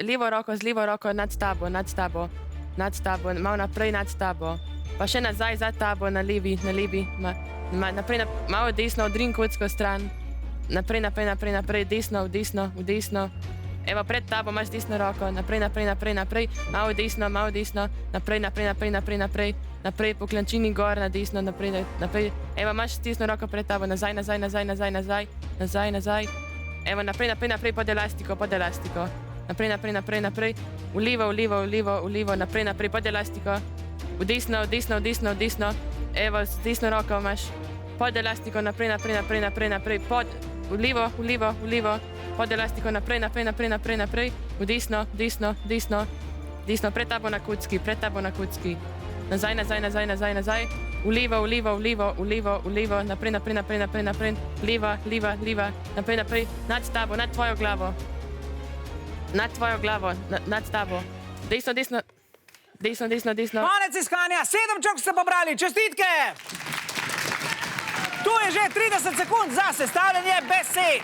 levo roko, z levo roko nad tabo, malo naprej nad tabo. Pa še nazaj za tabo, na levi, naprej, malo desno, odrin kocko stran. Naprej, desno, v desno. Evo, pred tabo imaš desno roko, naprej, malo desno, naprej, po klančini gor, na desno, naprej. Evo, imaš desno roko pred tabo, nazaj. Evo, naprej, pod elastiko. Naprej, v levo, naprej, pod elastiko. V desno. Evo, z desno roko imaš pod elastiko, naprej, v levo, pod elastiko, naprej, v desno, pred tabo na kocki, nazaj, v levo, naprej, leva, naprej, nad tabo, nad tvojo glavo, nad tabo, desno. Konec iskanja, 7 čok ste pobrali, čestitke! Tu je že 30 sekund za sestavljanje besed.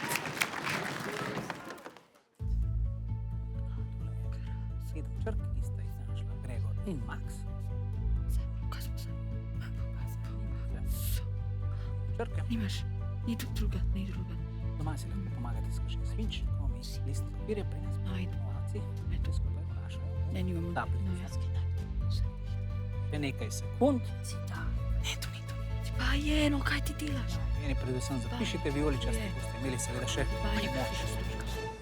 7 črk, ki sta jih našla Gregor in Max. Črke. Nimaš, ni druga. Doma si lahko pomagate s kakšnim svinčnikom in list papirja prinesmo informacij. Če skupaj vprašajo. Ne, nimamo. Še nekaj sekund. Ne, to ni. Pa je, no, kaj ti delaš? Meni predvsem zapišite vijoličaste, boste imeli seveda še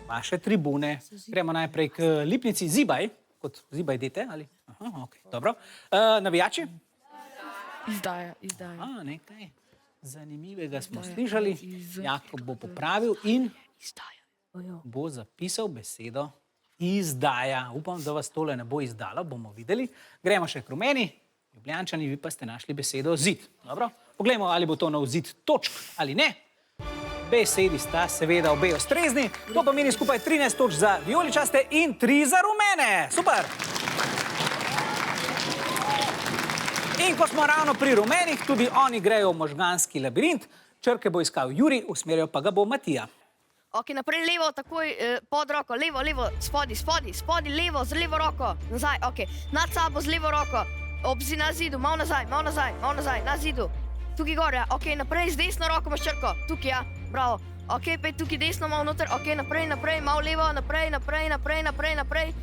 vaše tribune. Gremo najprej k lipnici Zibaj, kot Zibaj dete, ali? Aha, okej, dobro. Navijači? Izdaja. Nekaj zanimivega smo slišali. Jakob bo popravil in bo zapisal besedo izdaja. Upam, da vas tole ne bo izdalo, bomo videli. Gremo še k rumeni. Ljubljančani, vi pa ste našli besedo zid. Dobro, poglejmo, ali bo to nov zid točk ali ne. Besedi sta seveda obe ustrezni. To pomeni skupaj 13 točk za vijoličaste in 3 za rumene. Super! In ko smo ravno pri rumenih, tudi oni grejo v možganski labirint. Črke bo iskal Juri, usmerjal pa ga bo Matija. Ok, naprej levo, takoj pod roko, levo, spodi, levo, z levo roko, nazaj, ok, nad sabo z levo roko, na zidu, malo nazaj, na zidu, tukaj gor, ja, ok, naprej z desno roko imaš črko, tukaj, ja, bravo, ok, pej tukaj desno, malo noter, ok, naprej, malo levo, naprej,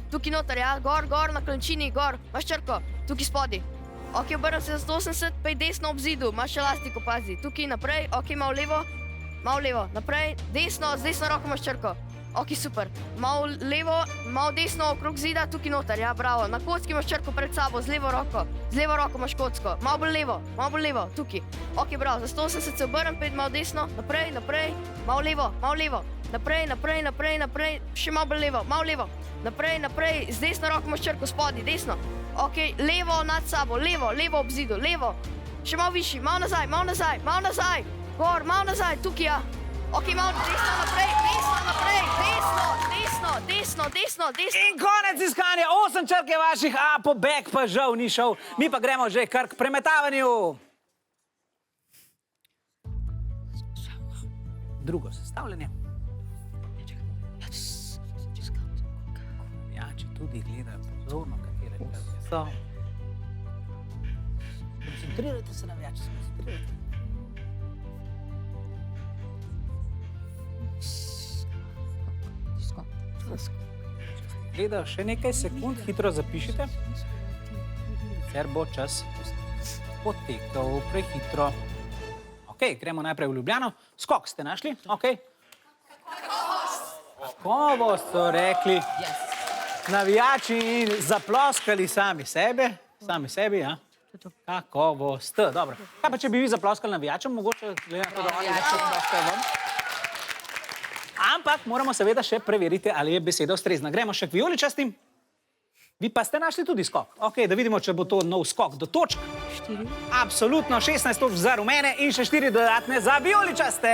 tukaj noter, ja, gor, na klančini, gor, imaš črko, tukaj spodi, ok, obrnem se za 180, pej desno ob zidu, imaš elastiko, pazi, tukaj naprej, ok, malo levo, naprej, desno, z desno roko imaš črko. Ok, super. Malo levo, malo desno okrog zida, tukaj noter, ja, bravo. Na kocki imaš črko pred sabo, z levo roko imaš kocko. Malo bolj levo, tukaj. Ok, bravo, za 180 se obrnem, pet malo desno, naprej, malo levo, naprej, še malo bolj levo, naprej, z desno roko imaš črko, spodi, desno. Ok, levo nad sabo, levo ob zidu, levo. Še malo višji, malo nazaj, gor, malo nazaj, tukaj, ja. Ok, malo desno naprej, desno. In konec iskanja, 8 črk je vaših, a pobeg pa žal ni šel. Mi pa gremo že kar k premetavanju. Drugo sestavljanje. Navijači tudi gledajo pozorno, katere črke so. Koncentrirajte se, navijači, koncentrirajte. Gledajo še nekaj sekund, hitro zapišite. Ker bo čas potekal prehitro. Ok, gremo najprej v Ljubljano. Skok ste našli? Ok. Kakovost so rekli. Navijači in zaploskali sami sebi, ja. Kakovost, dobro. Kaj pa, če bi vi zaploskali navijačem, mogoče glede na to, da oni nekaj zaploskajo vam? Ampak moramo seveda še preveriti, ali je beseda ustrezna. Gremo še k vijoličastim. Vi pa ste našli tudi skok. Ok, da vidimo, če bo to nov skok do točk. 4. Absolutno, 16 točk za rumene in še 4 dodatne za vijoličaste.